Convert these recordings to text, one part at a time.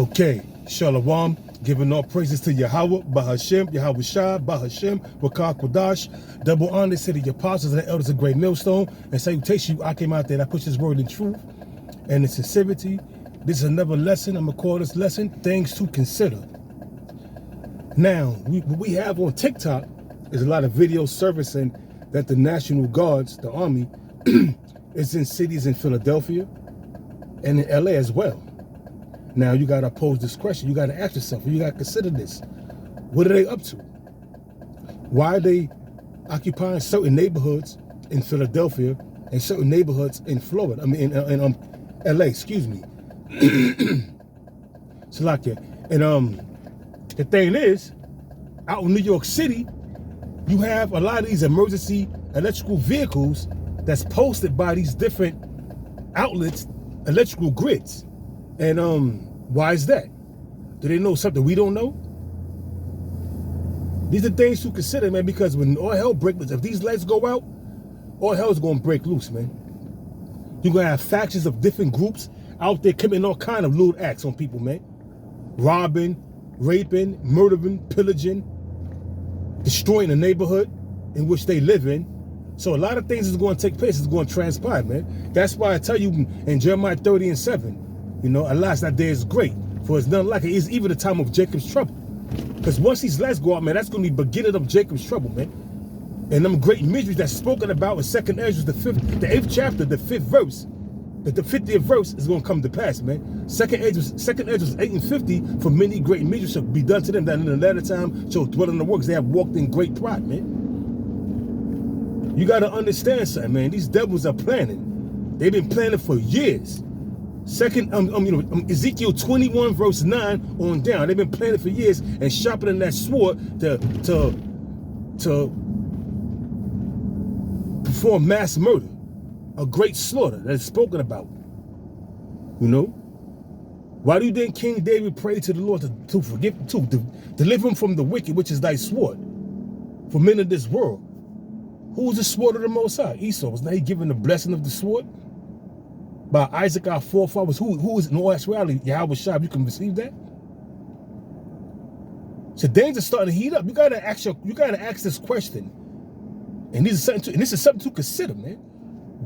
Okay, Shalom, giving all praises to Yahweh, Bahashem, Yahweh Shah, Bahashem, Wakar Kodash. Double honor to the apostles and the elders of Great Millstone, and salutation. I came out there and I push this word in truth and in sincerity. This is another lesson. I'm going to call this lesson Things to Consider. Now, what we have on TikTok is a lot of video servicing that the National Guards, the Army, is in cities in Philadelphia and in LA as well. Now, you got to pose this question. You got to ask yourself, you got to consider this. What are they up to? Why are they occupying certain neighborhoods in Philadelphia and certain neighborhoods in Florida? I mean, in LA, excuse me. Salakia. And the thing is, out in New York City, you have a lot of these emergency electrical vehicles that's posted by these different outlets, electrical grids. And why is that? Do they know something we don't know? These are things to consider, man, because when all hell breaks loose, if these lights go out, all hell's gonna break loose, man. You're gonna have factions of different groups out there committing all kind of lewd acts on people, man. Robbing, raping, murdering, pillaging, destroying the neighborhood in which they live in. So a lot of things is going to take place. It's going to transpire, man. That's why I tell you in Jeremiah 30:7, you know, alas, that day is great, for it's none like it. It's even the time of Jacob's trouble. Because once these lights go out, man, that's going to be the beginning of Jacob's trouble, man. And them great miseries that's spoken about in 2nd Ezra, the 8th chapter, the 5th verse, the 50th verse is going to come to pass, man. 2nd Ezra 8 and 50, for many great miseries shall be done to them that in the latter time shall dwell in the works. They have walked in great pride, man. You got to understand something, man. These devils are planning. They've been planning for years. Ezekiel 21 verse 9 on down. They've been planning for years and sharpening that sword to perform mass murder, a great slaughter that is spoken about. You know, why do you think King David prayed to the Lord to forgive, to deliver him from the wicked, which is thy sword, for men of this world? Who was the sword of the Most High? Esau. Was not he given the blessing of the sword by Isaac, our forefathers? Who is in all actuality Yahweh Shah? You can receive that. So things are starting to heat up. You gotta ask this question, and this is something to consider, man.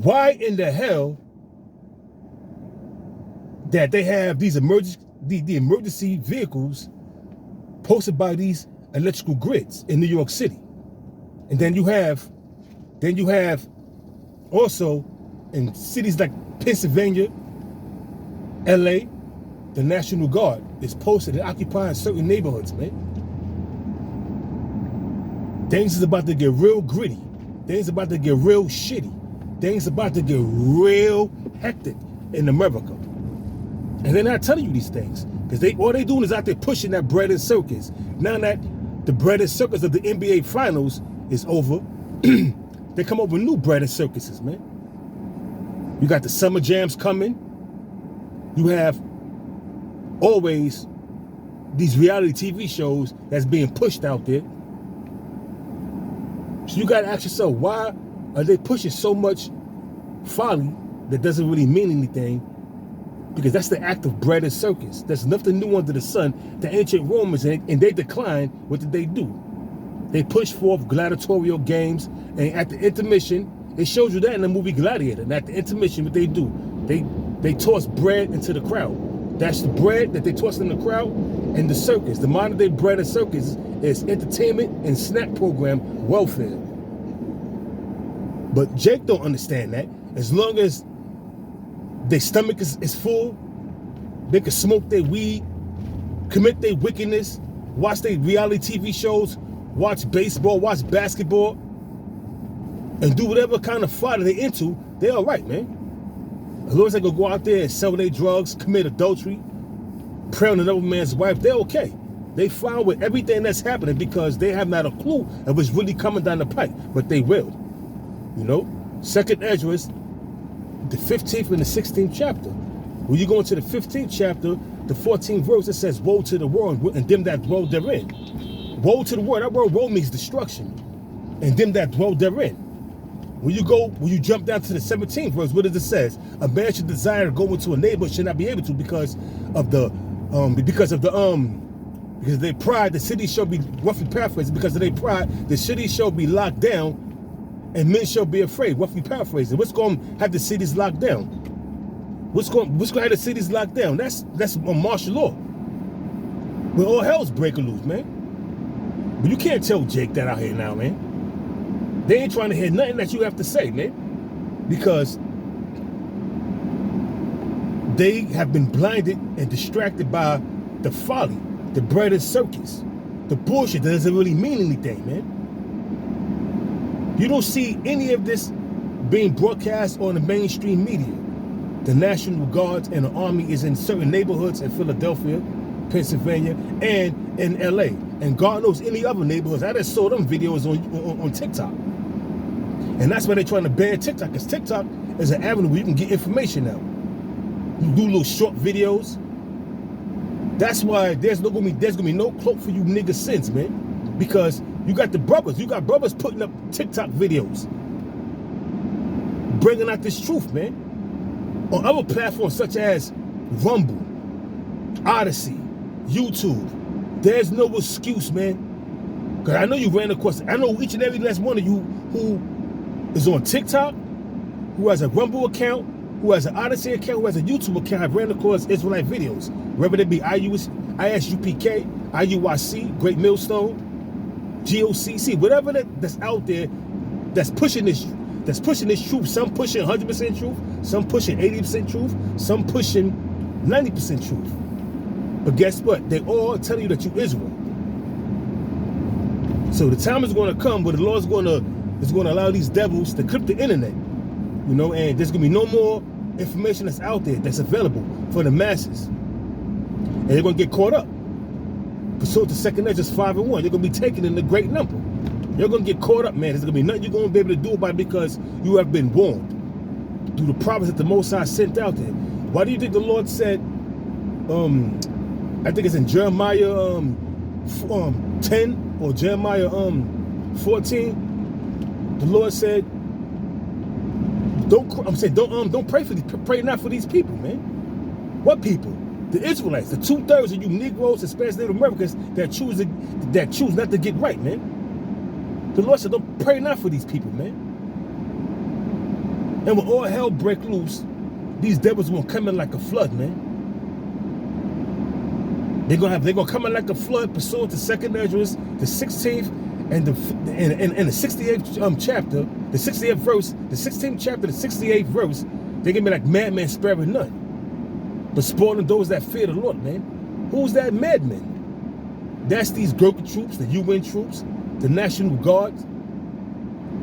Why in the hell that they have these emergency vehicles posted by these electrical grids in New York City? And then you have also in cities like Pennsylvania, LA, the National Guard is posted and occupying certain neighborhoods, man. Things is about to get real gritty. Things about to get real shitty. Things about to get real hectic in America. And they're not telling you these things, because all they doing is out there pushing that bread and circus. Now that the bread and circus of the NBA Finals is over, they come up with new bread and circuses, man. You got the summer jams coming. You have always these reality TV shows that's being pushed out there. So you got to ask yourself, why are they pushing so much folly that doesn't really mean anything? Because that's the act of bread and circus. There's nothing new under the sun. The ancient Romans, and they declined, what did they do? They pushed forth gladiatorial games, and at the intermission, it shows you that in the movie Gladiator. And at the intermission, what they do, they toss bread into the crowd. That's the bread that they toss in the crowd and the circus. The modern day bread and circus is entertainment and snack program welfare. But Jake don't understand that. As long as their stomach is full, they can smoke their weed, commit their wickedness, watch their reality TV shows, watch baseball, watch basketball, and do whatever kind of fodder they're into, they're all right, man. As long as they can go out there and sell their drugs, commit adultery, prey on another man's wife, they're okay. They fine with everything that's happening because they have not a clue of what's really coming down the pike, but they will. You know, 2nd Ezra, the 15th and the 16th chapter. When you go into the 15th chapter, the 14th verse, it says, woe to the world and them that dwell therein. Woe to the world. That word woe means destruction. And them that dwell therein. When you jump down to the 17th verse, what does it say? A man should desire to go into a neighborhood, should not be able to because of the because of their pride, the city shall be, roughly paraphrasing, because of their pride, the city shall be locked down, and men shall be afraid. Roughly paraphrasing. What's going to have the cities locked down? What's going to have the cities locked down? That's martial law. When all hell's breaking loose, man. But you can't tell Jake that out here now, man. They ain't trying to hear nothing that you have to say, man, because they have been blinded and distracted by the folly, the bread and circus, the bullshit that doesn't really mean anything, man. You don't see any of this being broadcast on the mainstream media. The National Guards and the Army is in certain neighborhoods in Philadelphia, Pennsylvania, and in LA. And God knows any other neighborhoods. I just saw them videos on TikTok. And that's why they're trying to ban TikTok, because TikTok is an avenue where you can get information out. You do little short videos. That's why there's gonna be no cloak for you nigga sins, man. Because you got brothers putting up TikTok videos, bringing out this truth, man. On other platforms such as Rumble, Odyssey, YouTube, there's no excuse, man. Because I know you ran across, I know each and every last one of you who is on TikTok, who has a Rumble account, who has an Odyssey account, who has a YouTube account, have ran across Israelite videos, whether they be ISUPK, IUIC, Great Millstone, GOCC, whatever that's out there that's pushing this truth. Some pushing 100% truth, some pushing 80% truth, some pushing 90% truth. But guess what? They all tell you that you Israel. So the time is going to come where the Lord is going to allow these devils to clip the internet, you know, and there's going to be no more information that's out there that's available for the masses, and they're going to get caught up. Pursuant to 2 Ezra 5:1, you're going to be taken in the great number. You're going to get caught up, man. There's going to be nothing you're going to be able to do about it, because you have been warned through the prophets that the Most High sent out there. Why do you think the Lord said, I think it's in Jeremiah 10 or Jeremiah 14, the Lord said, don't pray not for these people, man. What people? The Israelites, the 2/3 of you Negroes and Spanish Native Americans that choose not to get right, man. The Lord said, don't pray not for these people, man. And when all hell break loose, these devils will come in like a flood, man. They're gonna come in like a flood, pursuant to 2 Ezra, the 16th and the 68th chapter, the 68th verse, the 16th chapter, the 68th verse. They're gonna be like madmen sparing none, but spoiling those that fear the Lord, man. Who's that madman? That's these Gurkha troops, the UN troops, the National Guard.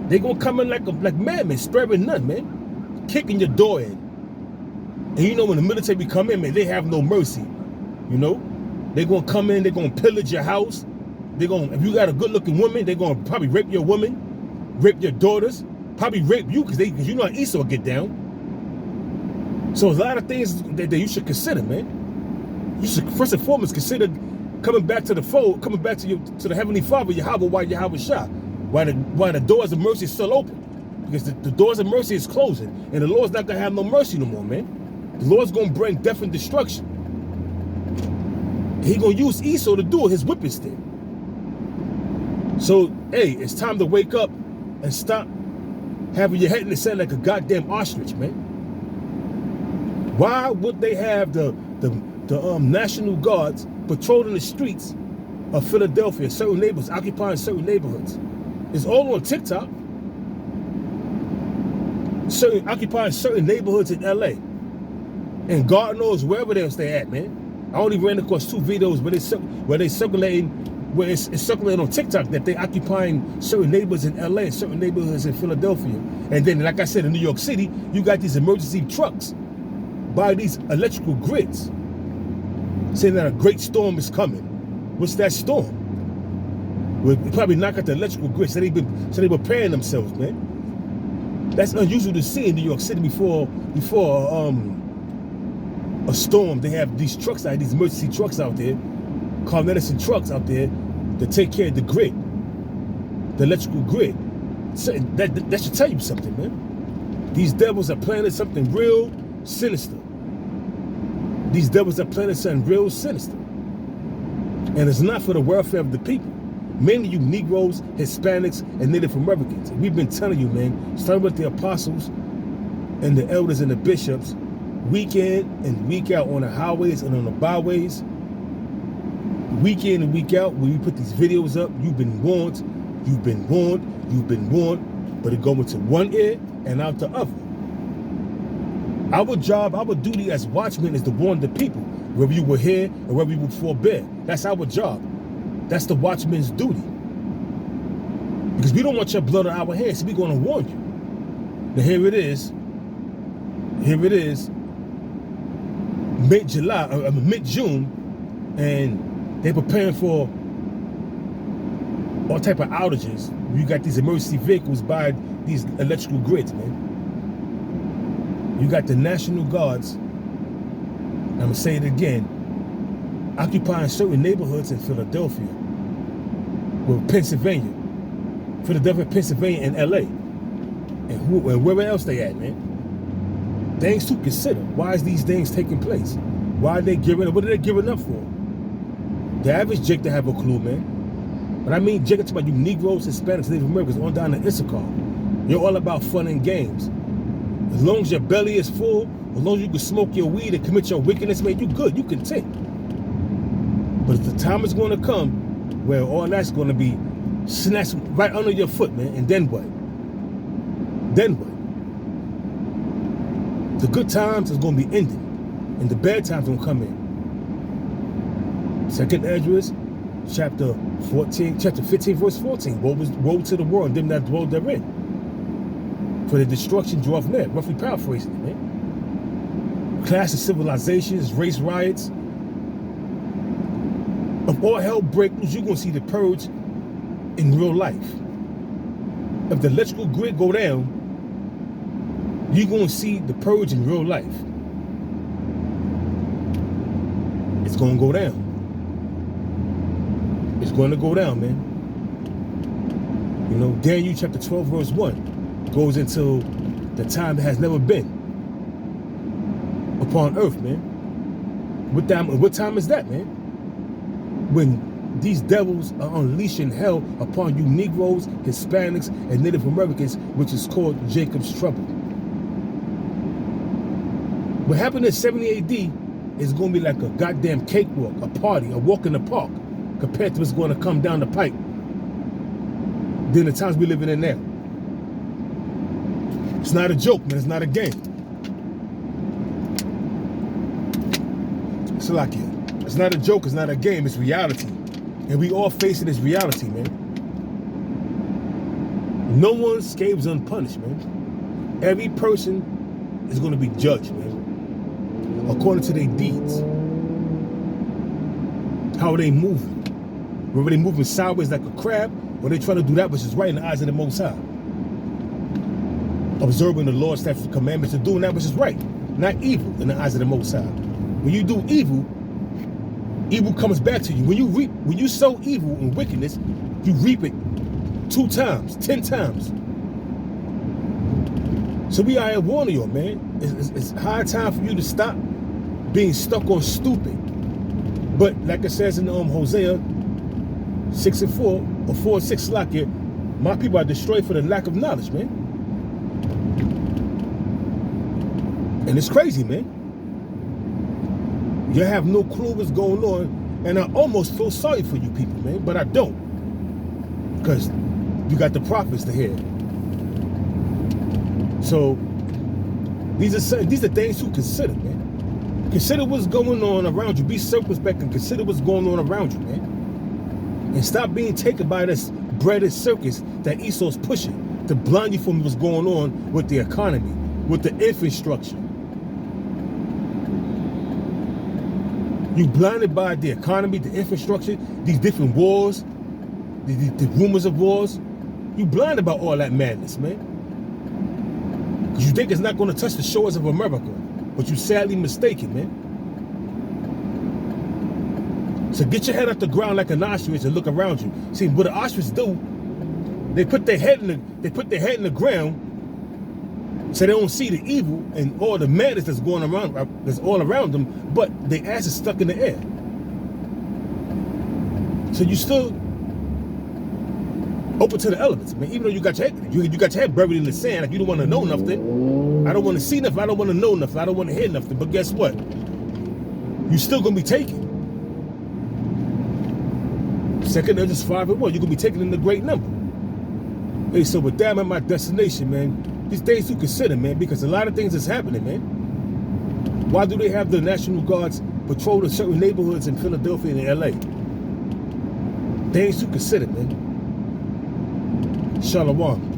They're gonna come in like madmen, sparing none, man, kicking your door in. And you know when the military come in, man, they have no mercy. You know, they're gonna come in, they're gonna pillage your house. They're gonna, if you got a good-looking woman, they're gonna probably rape your woman, rape your daughters, probably rape you, because you know how Esau get down. So there's a lot of things that you should consider, man. You should first and foremost consider coming back to the fold, coming back to the Heavenly Father, Yahweh, while Yahweh Shah, while the doors of mercy is still open, because the doors of mercy is closing, and the Lord's not gonna have no mercy no more, man. The Lord's gonna bring death and destruction. He gonna use Esau to do his whipping stick. So, hey, it's time to wake up and stop having your head in the sand like a goddamn ostrich, man. Why would they have the National Guards patrolling the streets of Philadelphia, certain neighborhoods, occupying certain neighborhoods? It's all on TikTok. Occupying certain neighborhoods in LA. And God knows wherever else they at, man. I only ran across 2 videos where it's circulating on TikTok that they occupying certain neighborhoods in LA, certain neighborhoods in Philadelphia. And then, like I said, in New York City, you got these emergency trucks by these electrical grids saying that a great storm is coming. What's that storm? Well, probably knock out the electrical grids, so they're preparing themselves, man. That's unusual to see in New York City before a storm. They have these trucks out, these emergency trucks out there, Carl Medicine trucks out there that take care of the grid, the electrical grid. So that should tell you something, man. These devils are planning something real sinister. These devils are planning something real sinister. And it's not for the welfare of the people. Mainly you Negroes, Hispanics, and Native Americans. And we've been telling you, man, starting with the apostles and the elders and the bishops, week in and week out on the highways and on the byways, week in and week out, when we put these videos up, you've been warned, you've been warned, you've been warned, but it go into one ear and out the other. Our job, our duty as watchmen is to warn the people, whether you were here or whether you would forbear. That's our job. That's the watchman's duty. Because we don't want your blood on our hands, so we're going to warn you. Now here it is. Here it is. Mid-June, and they're preparing for all type of outages. You got these emergency vehicles by these electrical grids, man. You got the National Guards, I'm going to say it again, occupying certain neighborhoods in Philadelphia, with Pennsylvania, and LA, and wherever else they at, man. Things to consider. Why is these things taking place? Why are they giving up? What are they giving up for? The average Jake to have a clue, man. But I mean, Jake, about you Negroes, Hispanics, Native Americans, on down to Issachar. You're all about fun and games. As long as your belly is full, as long as you can smoke your weed and commit your wickedness, man, you good, you content. But the time is going to come where all that's going to be snatched right under your foot, man, and then what? Then what? The good times is going to be ending, and the bad times going to come in. 2nd Esdras, chapter 15, verse 14. Woe to the world and them that dwell therein. For the destruction draweth near. Roughly paraphrasing it, man. Clash of civilizations, race riots. If all hell breaks loose, you're going to see the purge in real life. If the electrical grid go down, you're going to see the purge in real life. It's going to go down. It's going to go down, man. You know, Daniel chapter 12, verse 1 goes into the time that has never been upon earth, man. What time is that, man? When these devils are unleashing hell upon you Negroes, Hispanics, and Native Americans, which is called Jacob's trouble. What happened in 70 AD is going to be like a goddamn cakewalk, a party, a walk in the park, compared to what's going to come down the pipe than the times we're living in now. It's not a joke, man. It's not a game. It's like it. It's not a joke. It's not a game. It's reality. And we all facing this reality, man. No one escapes unpunished, man. Every person is going to be judged, man, according to their deeds. How are they moving? Whether they moving sideways like a crab, or they trying to do that which is right in the eyes of the Most High. Observing the Lord's statutes and commandments and doing that which is right, not evil in the eyes of the Most High. When you do evil, evil comes back to you. When you sow evil and wickedness, you reap it 2 times, 10 times. So we are warning you, man. It's high time for you to stop being stuck on stupid. But like it says in Hosea 6:4 or 4:6, like it, my people are destroyed for the lack of knowledge, man. And it's crazy, man. You have no clue what's going on, and I almost feel sorry for you people, man, but I don't, because you got the prophets to hear. So these are things to consider, man. Consider what's going on around you. Be circumspect and consider what's going on around you, man. And stop being taken by this breaded circus that Esau's pushing to blind you from what's going on with the economy, with the infrastructure. You blinded by the economy, the infrastructure, these different wars, the rumors of wars. You blinded by all that madness, man. Because you think it's not going to touch the shores of America, but you're sadly mistaken, man. So get your head off the ground like an ostrich and look around you. See what the ostrich do? They put their head in the ground So they don't see the evil and all the madness that's going around, that's all around them, but their ass is stuck in the air. So you still open to the elements, man. Even though you got your head buried in the sand, like you don't want to know nothing. I don't want to see nothing. I don't want to know nothing. I don't want to hear nothing. But guess what? You still gonna be taken. 2nd Ezra 5:1. You're gonna be taken in the great number. Hey, so with that, I'm at my destination, man. These days to consider, man, because a lot of things is happening, man. Why do they have the National Guards patrol the certain neighborhoods in Philadelphia and LA? Things to consider, man. Shalom.